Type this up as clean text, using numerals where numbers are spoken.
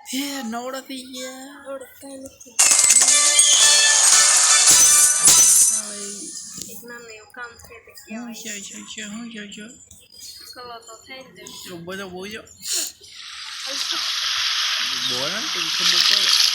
હે નવડા થઈ ગયા આવડે કાંઈ નથી એક નાનું એવું કામ છે તે કહેવાય હું છે કલો તો થાય જ બધો બોજો બોલે ને તો ખબર પડે